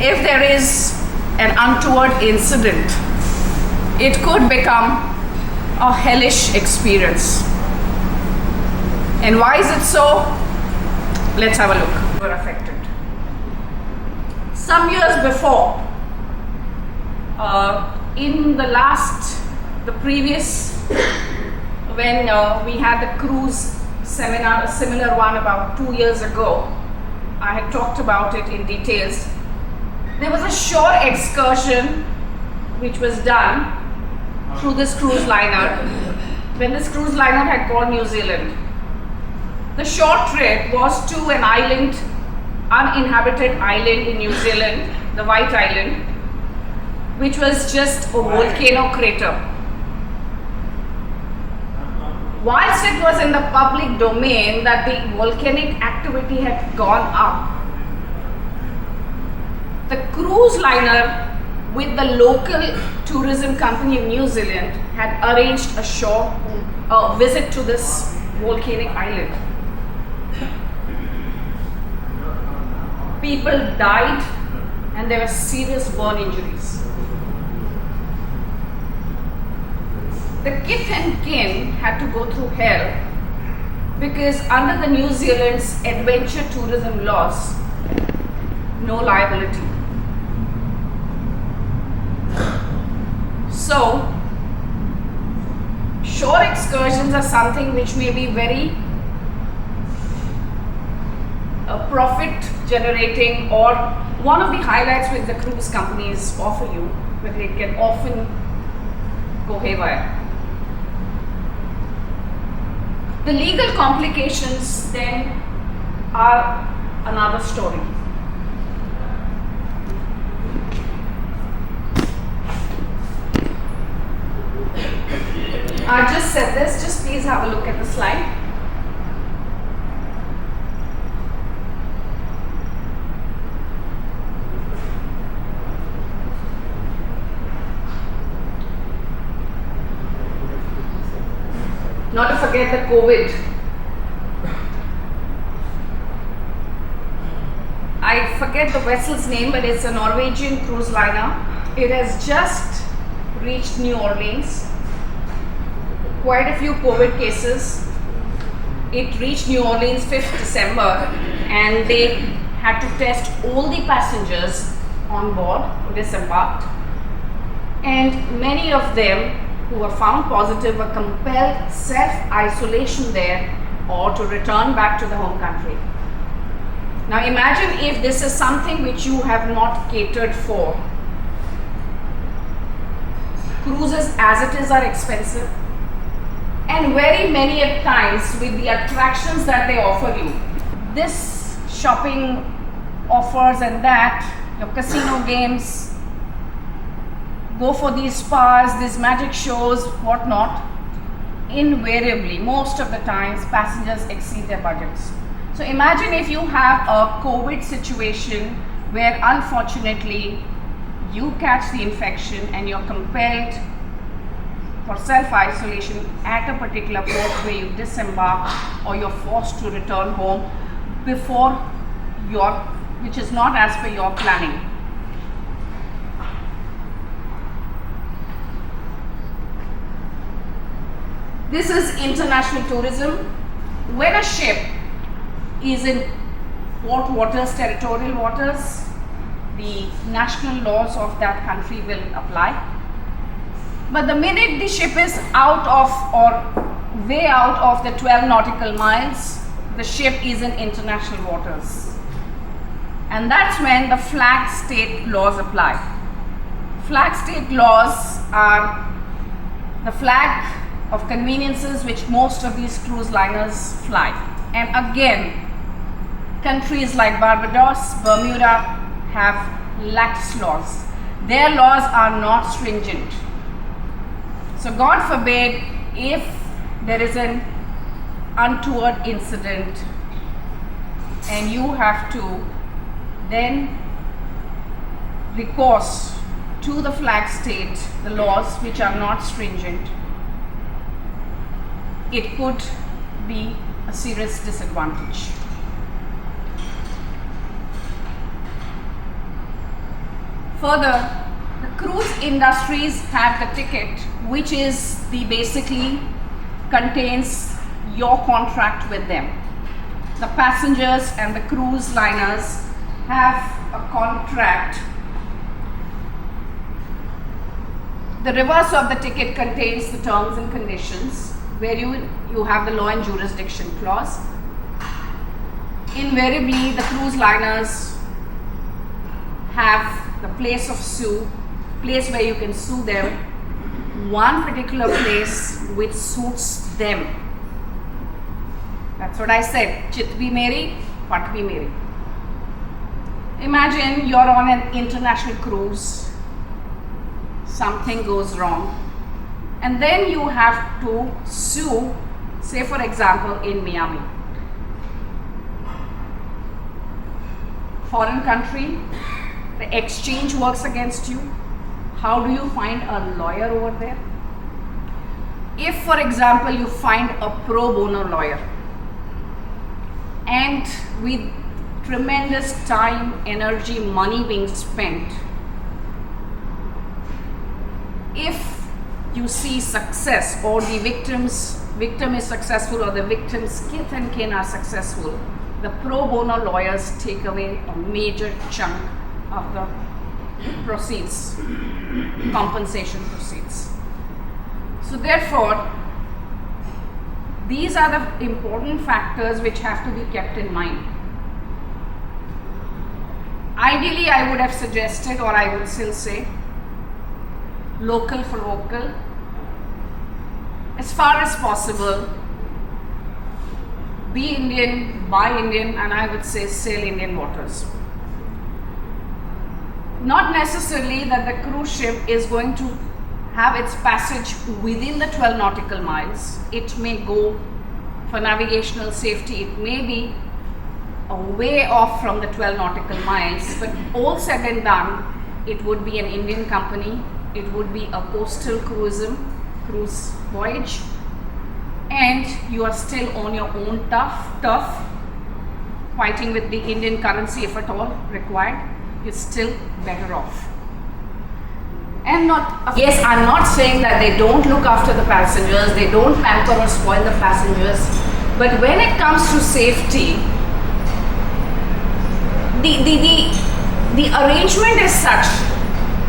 If there is an untoward incident, it could become a hellish experience. And why is it so? Let's have a look. Were affected. Some years before, in the previous, when we had the cruise seminar, a similar one about 2 years ago, I had talked about it in details. There was a shore excursion which was done through this cruise liner when this cruise liner had called New Zealand. The short trip was to an island, uninhabited island in New Zealand, the White Island, which was just a volcano crater. Whilst it was in the public domain that the volcanic activity had gone up, the cruise liner with the local tourism company of New Zealand had arranged a visit to this volcanic island. People died and there were serious burn injuries. The kith and kin had to go through hell because under the New Zealand's adventure tourism laws, no liability. So, shore excursions are something which may be very profit generating, or one of the highlights which the cruise companies offer you, but it can often go haywire. The legal complications then are another story. I just said this, just please have a look at the slide. Not to forget the COVID. I forget the vessel's name, but it's a Norwegian cruise liner. It has just reached New Orleans. Quite a few COVID cases. It reached New Orleans 5th December and they had to test all the passengers on board who disembarked. And many of them who were found positive were compelled self-isolation there or to return back to the home country. Now imagine if this is something which you have not catered for. Cruises as it is are expensive, and very many at times with the attractions that they offer you, this shopping offers and that, your casino games, go for these spas, these magic shows, whatnot, invariably, most of the times, passengers exceed their budgets. So imagine if you have a COVID situation where unfortunately you catch the infection and you're compelled for self-isolation at a particular port where you disembark or you're forced to return home before which is not as per your planning. This is international tourism. When a ship is in port waters, territorial waters, the national laws of that country will apply. But the minute the ship is out of or way out of the 12 nautical miles, the ship is in international waters. And that's when the flag state laws apply. Flag state laws are the flag of conveniences which most of these cruise liners fly. And again, countries like Barbados, Bermuda have lax laws. Their laws are not stringent. So God forbid if there is an untoward incident and you have to then recourse to the flag state, the laws which are not stringent, it could be a serious disadvantage. Further, the cruise industries have the ticket, which is the basically contains your contract with them. The passengers and the cruise liners have a contract. The reverse of the ticket contains the terms and conditions, where you have the law and jurisdiction clause. Invariably, the cruise liners have the place where you can sue them, one particular place which suits them. That's what I said, chit bhi meri, pat bhi meri. Imagine you're on an international cruise, something goes wrong, and then you have to sue, say for example in Miami. Foreign country, the exchange works against you. How do you find a lawyer over there? If, for example, you find a pro bono lawyer, and with tremendous time, energy, money being spent, if you see success, or the victim is successful, or the victim's kith and kin are successful, the pro bono lawyers take away a major chunk of the proceeds, compensation proceeds. So therefore, these are the important factors which have to be kept in mind. Ideally, I would have suggested, or I would still say, local for local, as far as possible. Be Indian, buy Indian, and I would say sail Indian waters. Not necessarily that the cruise ship is going to have its passage within the 12 nautical miles. It may go for navigational safety, it may be a way off from the 12 nautical miles, but all said and done, it would be an Indian company, it would be a coastal cruise voyage, and you are still on your own turf, fighting with the Indian currency if at all required. You're still better off. And yes, I'm not saying that they don't look after the passengers, they don't pamper or spoil the passengers, but when it comes to safety, the arrangement is such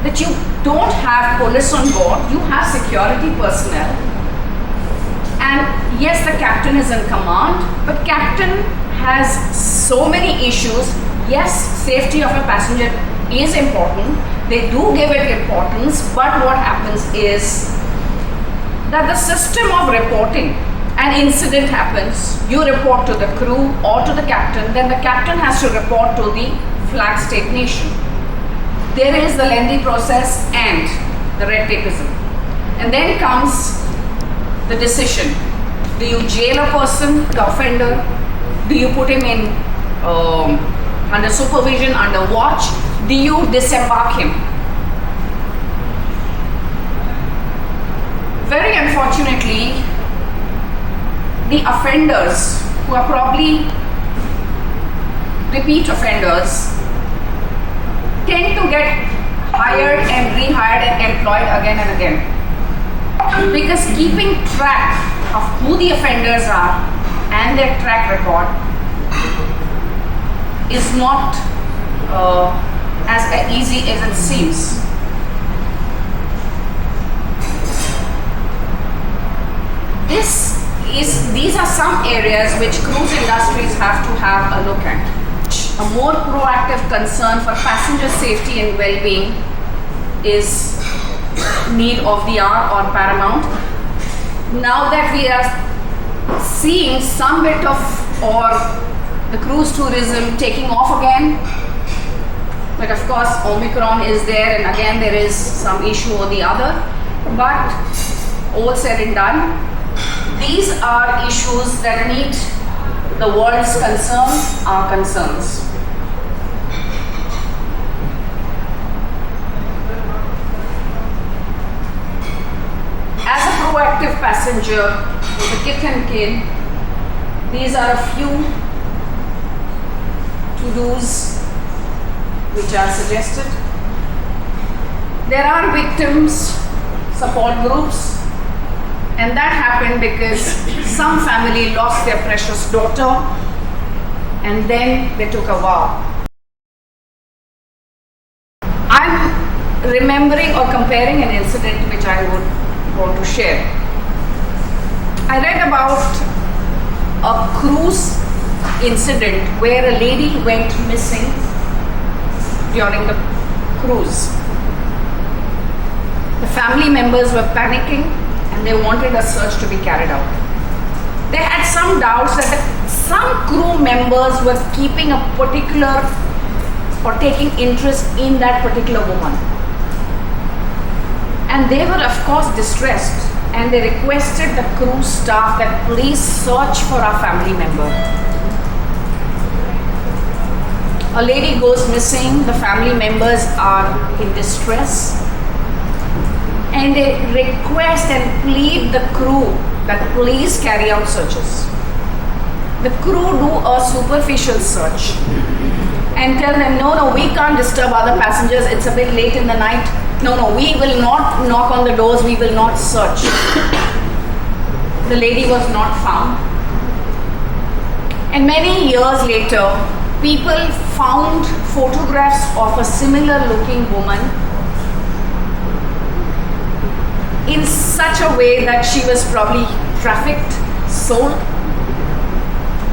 that you don't have police on board, you have security personnel, and yes, the captain is in command, but captain has so many issues. Yes, safety of a passenger is important, they do give it importance, but what happens is that the system of reporting, an incident happens, you report to the crew or to the captain, then the captain has to report to the flag state nation. There is the lengthy process and the red tapeism. And then comes the decision. Do you jail a person, the offender? Do you put him in under supervision, under watch? Do you disembark him? Very unfortunately, the offenders who are probably repeat offenders tend to get hired and rehired and employed again and again, because keeping track of who the offenders are and their track record is not as easy as it seems. These are some areas which cruise industries have to have a look at. A more proactive concern for passenger safety and well-being is need of the hour or paramount. Now that we are seeing some bit of the cruise tourism taking off again, but of course Omicron is there, and again there is some issue or the other, but all said and done, these are issues that need the world's concern, our concerns. As a proactive passenger with a kith and kin, these are a few to-dos which are suggested. There are victims support groups, and that happened because some family lost their precious daughter and then they took a vow. I'm remembering or comparing an incident which I would want to share. I read about a cruise incident where a lady went missing during the cruise. The family members were panicking and they wanted a search to be carried out. They had some doubts that some crew members were keeping a particular or taking interest in that particular woman. And they were of course distressed and they requested the crew staff that please search for our family member. A lady goes missing, the family members are in distress, and they request and plead the crew that please carry out searches. The crew do a superficial search and tell them, no, we can't disturb other passengers, it's a bit late in the night. No, we will not knock on the doors, we will not search. The lady was not found. And many years later, people found photographs of a similar looking woman in such a way that she was probably trafficked, sold.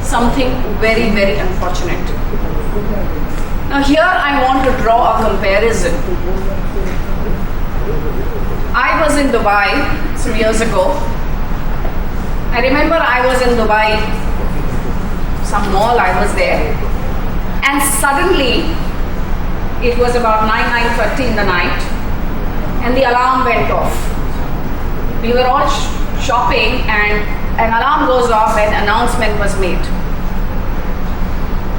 Something very, very unfortunate. Now here I want to draw a comparison. I was in Dubai some years ago. I remember I was in Dubai, some mall I was there, and suddenly it was about 9:30 in the night and the alarm went off. We were all shopping and an alarm goes off and announcement was made.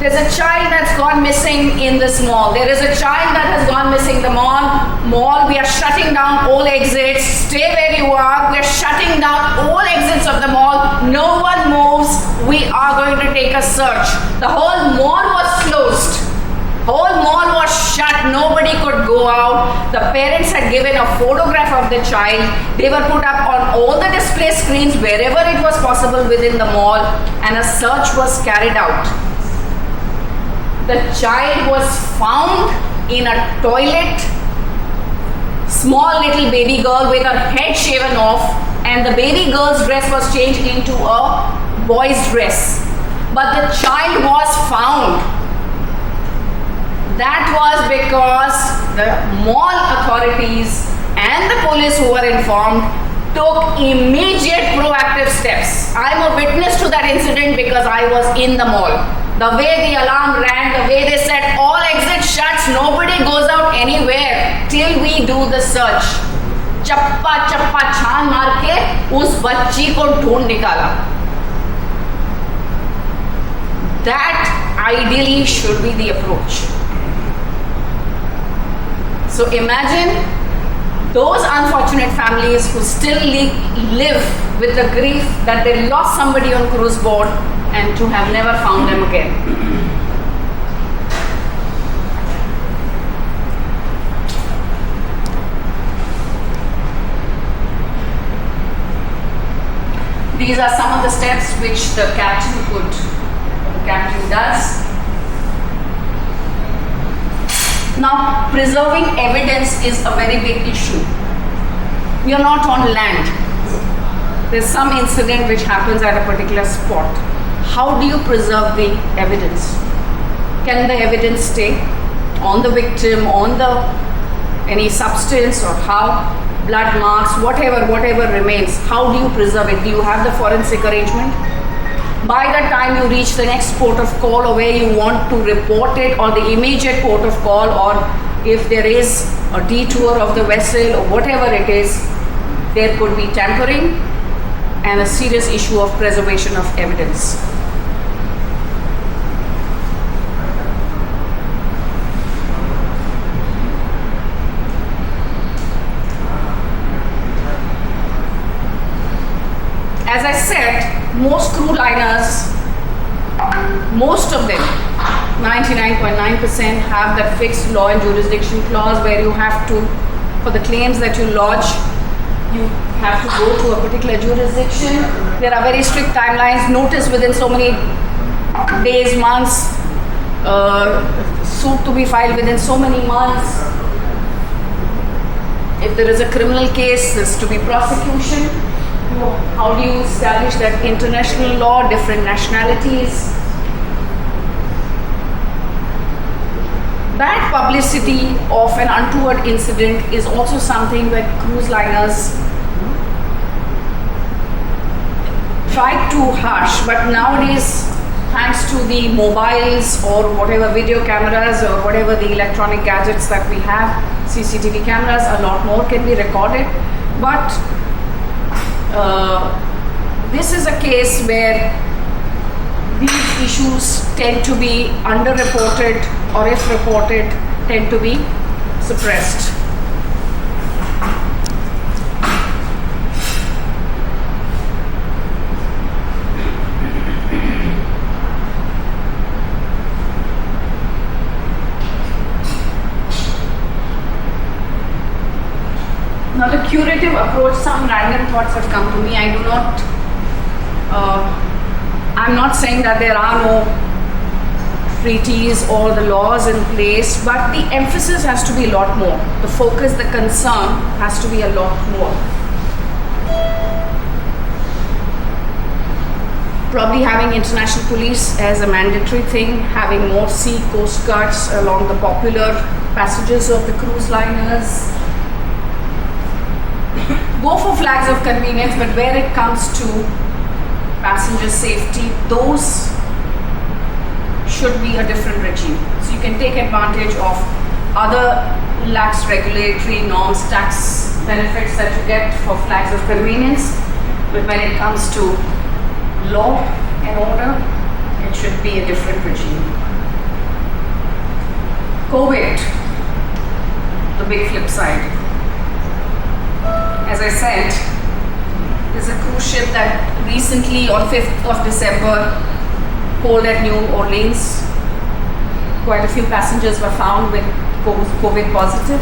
There's a child that's gone missing in this mall. There is a child that has gone missing in the mall. We are shutting down all exits. Stay where you are. We are shutting down all exits of the mall. No one moves. We are going to take a search. The whole mall was closed. Whole mall was shut. Nobody could go out. The parents had given a photograph of the child. They were put up on all the display screens wherever it was possible within the mall, and a search was carried out. The child was found in a toilet, small little baby girl with her head shaven off, and the baby girl's dress was changed into a boy's dress. But the child was found. That was because the mall authorities and the police who were informed took immediate proactive steps. I am a witness to that incident because I was in the mall. The way the alarm rang, the way they said all exit shuts, nobody goes out anywhere till we do the search. चप्पा चप्पा छान मार के उस बच्ची को ढूंढ निकाला. That ideally should be the approach. So imagine those unfortunate families who still live with the grief that they lost somebody on cruise board and to have never found them again. These are some of the steps which the captain does. Now, preserving evidence is a very big issue. We are not on land. There's some incident which happens at a particular spot. How do you preserve the evidence? Can the evidence stay on the victim, on any substance, or how? Blood marks, whatever remains. How do you preserve it? Do you have the forensic arrangement? By the time you reach the next port of call or where you want to report it, or the immediate port of call, or if there is a detour of the vessel or whatever it is, there could be tampering and a serious issue of preservation of evidence. As I said, most cruise liners, most of them, 99.9% have that fixed law and jurisdiction clause where you have to For the claims that you lodge, you have to go to a particular jurisdiction. There are very strict timelines, notice within so many days, months, suit to be filed within so many months. If there is a criminal case, there's to be prosecution. How do you establish that international law, different nationalities? Bad publicity of an untoward incident is also something where cruise liners try to hush, but nowadays, thanks to the mobiles or whatever video cameras or whatever the electronic gadgets that we have, CCTV cameras, a lot more can be recorded. But this is a case where these issues tend to be underreported, or if reported, tend to be suppressed. Now the curative approach, some random thoughts have come to me. I do not, I'm not saying that there are no treaties or the laws in place, but the emphasis has to be a lot more. The focus, the concern has to be a lot more. Probably having international police as a mandatory thing, having more sea coast guards along the popular passages of the cruise liners. Go for flags of convenience, but where it comes to passenger safety, those should be a different regime. So you can take advantage of other lax regulatory norms, tax benefits that you get for flags of convenience, but when it comes to law and order, it should be a different regime. COVID, the big flip side. As I said, there's a cruise ship that recently on 5th of December pulled at New Orleans. Quite a few passengers were found with COVID positive.